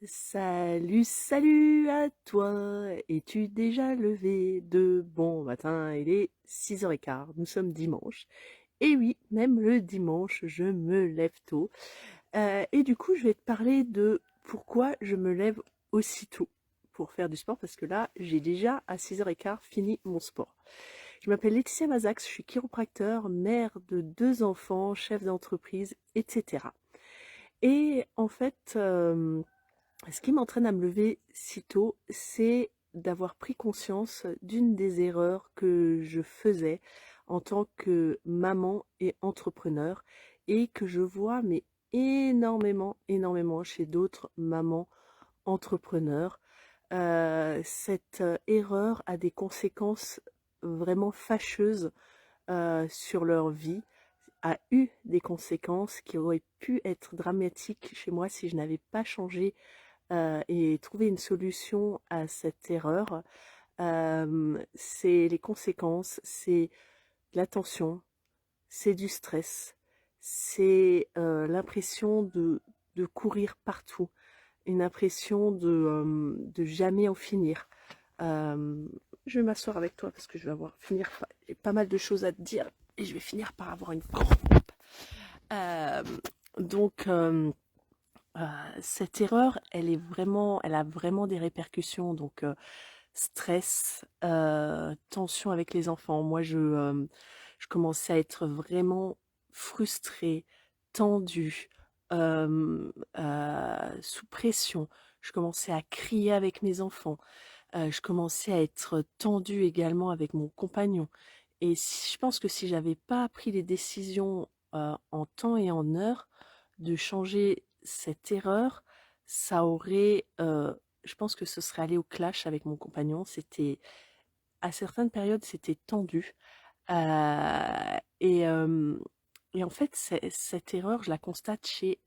Salut, salut à toi. Es-tu déjà levé de bon matin? Il est 6h15, nous sommes dimanche. Et oui, même le dimanche, je me lève tôt. Et du coup, je vais te parler de pourquoi je me lève aussitôt pour faire du sport, parce que là, j'ai déjà à 6h15 fini mon sport. Je m'appelle Laetitia Mazax, je suis chiropracteur, mère de 2 enfants, chef d'entreprise, etc. Et en fait, ce qui m'entraîne à me lever si tôt, c'est d'avoir pris conscience d'une des erreurs que je faisais en tant que maman et entrepreneur et que je vois mais énormément chez d'autres mamans entrepreneurs. Cette erreur a des conséquences vraiment fâcheuses sur leur vie, a eu des conséquences qui auraient pu être dramatiques chez moi si je n'avais pas changé et trouver une solution à cette erreur. C'est les conséquences, c'est la tension, c'est du stress, c'est l'impression de courir partout, une impression de jamais en finir. Euh, je vais m'asseoir avec toi parce que je vais finir pas mal de choses à te dire et je vais finir par avoir une crampe. Euh, donc, cette erreur, elle a vraiment des répercussions. Donc, stress, tension avec les enfants. Moi, je commençais à être vraiment frustrée, tendue, sous pression. Je commençais à crier avec mes enfants. Je commençais à être tendue également avec mon compagnon. Et je pense que si j'avais pas pris les décisions en temps et en heure de changer cette erreur, ça aurait, je pense que ce serait allé au clash avec mon compagnon. C'était, à certaines périodes, c'était tendu. Euh, et, euh, et en fait, cette erreur, je la constate chez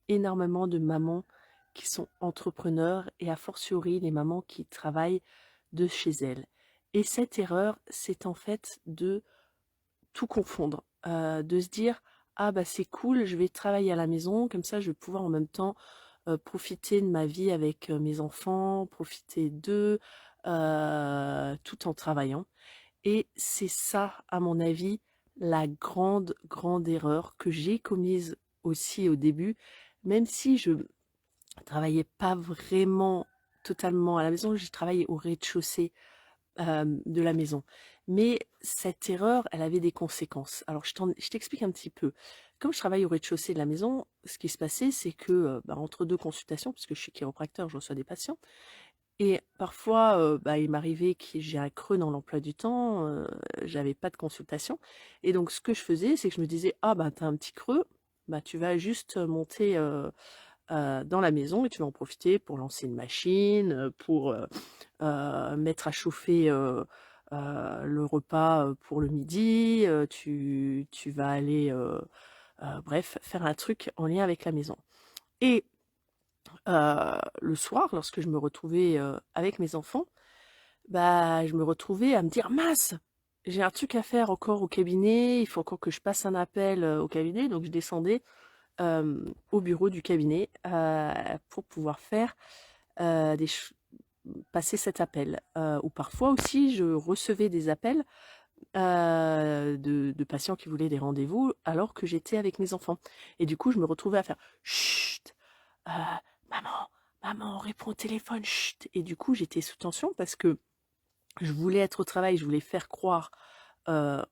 énormément de mamans qui sont entrepreneurs et a fortiori les mamans qui travaillent de chez elles. Et cette erreur, c'est en fait de tout confondre, de se dire ah bah c'est cool, je vais travailler à la maison, comme ça je vais pouvoir en même temps profiter de ma vie avec mes enfants, profiter d'eux, tout en travaillant. Et c'est ça, à mon avis, la grande erreur que j'ai commise aussi au début, même si je travaillais pas vraiment totalement à la maison, j'ai travaillé au rez-de-chaussée de la maison. Mais cette erreur, elle avait des conséquences. Alors, je t'explique un petit peu. Comme je travaille au rez-de-chaussée de la maison, ce qui se passait, c'est que entre deux consultations, puisque je suis chiropracteur, je reçois des patients, et parfois, il m'arrivait que j'ai un creux dans l'emploi du temps, j'avais pas de consultation. Et donc, ce que je faisais, c'est que je me disais, ah bah t'as un petit creux, bah tu vas juste monter dans la maison et tu vas en profiter pour lancer une machine, pour mettre à chauffer le repas pour le midi, tu vas aller, bref, faire un truc en lien avec la maison. Et le soir, lorsque je me retrouvais avec mes enfants, bah, je me retrouvais à me dire, mince, j'ai un truc à faire encore au cabinet, il faut encore que je passe un appel au cabinet, donc je descendais au bureau du cabinet pour pouvoir faire des, passer cet appel. Ou parfois aussi, je recevais des appels de patients qui voulaient des rendez-vous alors que j'étais avec mes enfants. Et du coup, je me retrouvais à faire chut, euh, maman, maman, réponds au téléphone, chut. Et du coup, j'étais sous tension parce que je voulais être au travail, je voulais faire croire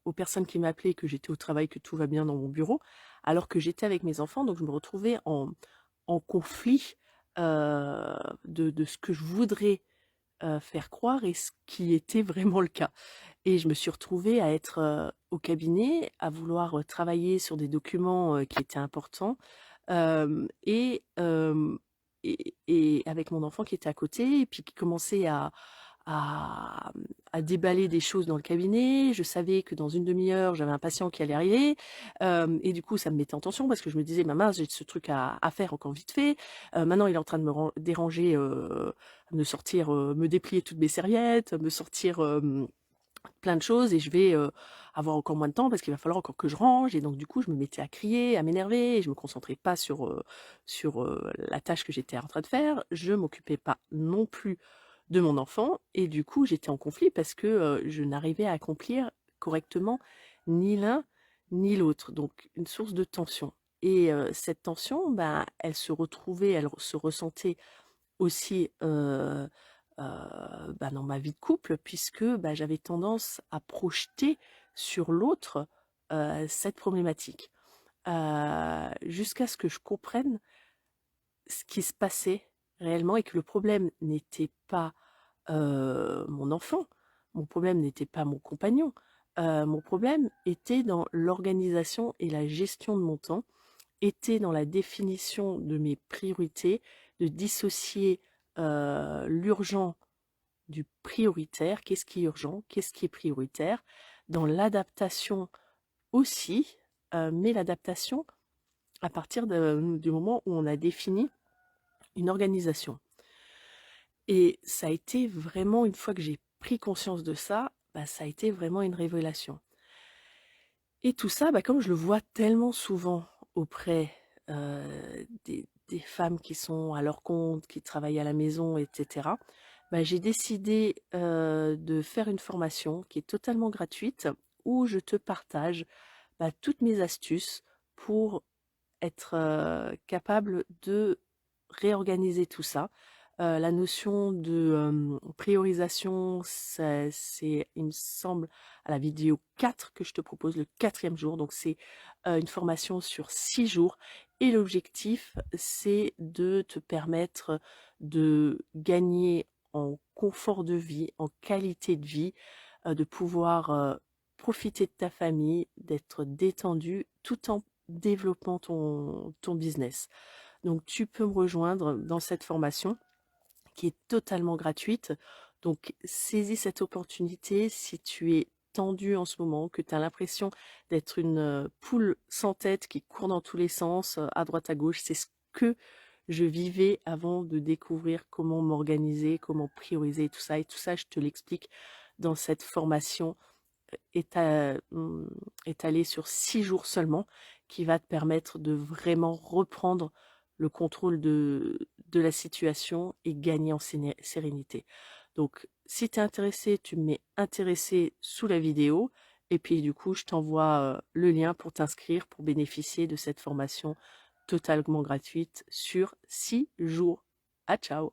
aux personnes qui m'appelaient que j'étais au travail, que tout va bien dans mon bureau, alors que j'étais avec mes enfants. Donc, je me retrouvais en conflit de ce que je voudrais faire croire et ce qui était vraiment le cas. Et je me suis retrouvée à être au cabinet, à vouloir travailler sur des documents qui étaient importants, euh, et, euh, et avec mon enfant qui était à côté, et puis qui commençait à, à déballer des choses dans le cabinet. Je savais que dans une demi-heure, j'avais un patient qui allait arriver. Et du coup, ça me mettait en tension parce que je me disais, maman, j'ai ce truc à faire encore vite fait. Maintenant, il est en train de déranger, me sortir, me déplier toutes mes serviettes, me sortir plein de choses et je vais avoir encore moins de temps parce qu'il va falloir encore que je range et donc du coup je me mettais à crier, à m'énerver et je me concentrais pas sur la tâche que j'étais en train de faire. Je m'occupais pas non plus de mon enfant et du coup j'étais en conflit parce que je n'arrivais à accomplir correctement ni l'un ni l'autre. Donc une source de tension. Et cette tension, ben, elle se retrouvait, elle se ressentait aussi bah, dans ma vie de couple puisque bah, j'avais tendance à projeter sur l'autre cette problématique jusqu'à ce que je comprenne ce qui se passait réellement et que le problème n'était pas mon enfant, mon problème n'était pas mon compagnon, mon problème était dans l'organisation et la gestion de mon temps, était dans la définition de mes priorités, de dissocier l'urgent du prioritaire, qu'est-ce qui est urgent, qu'est-ce qui est prioritaire, dans l'adaptation aussi, mais l'adaptation à partir du moment où on a défini une organisation. Et ça a été vraiment, une fois que j'ai pris conscience de ça, bah, ça a été vraiment une révélation. Et tout ça, bah, comme je le vois tellement souvent auprès des femmes qui sont à leur compte, qui travaillent à la maison, etc., bah, j'ai décidé de faire une formation qui est totalement gratuite où je te partage bah, toutes mes astuces pour être capable de réorganiser tout ça. La notion de priorisation, c'est, il me semble, à la vidéo 4 que je te propose, le 4e jour. Donc c'est une formation sur 6 jours. Et l'objectif, c'est de te permettre de gagner en confort de vie, en qualité de vie, de pouvoir profiter de ta famille, d'être détendu tout en développant ton business. Donc tu peux me rejoindre dans cette formation qui est totalement gratuite. Donc saisis cette opportunité si tu es tendu en ce moment, que tu as l'impression d'être une poule sans tête qui court dans tous les sens, à droite à gauche. C'est ce que je vivais avant de découvrir comment m'organiser, comment prioriser tout ça. Et tout ça, je te l'explique dans cette formation étalée sur 6 jours seulement, qui va te permettre de vraiment reprendre le contrôle de la situation et gagner en sérénité. Donc, si tu es intéressé, tu me mets intéressé sous la vidéo. Et puis, du coup, je t'envoie le lien pour t'inscrire, pour bénéficier de cette formation totalement gratuite sur 6 jours. À ciao!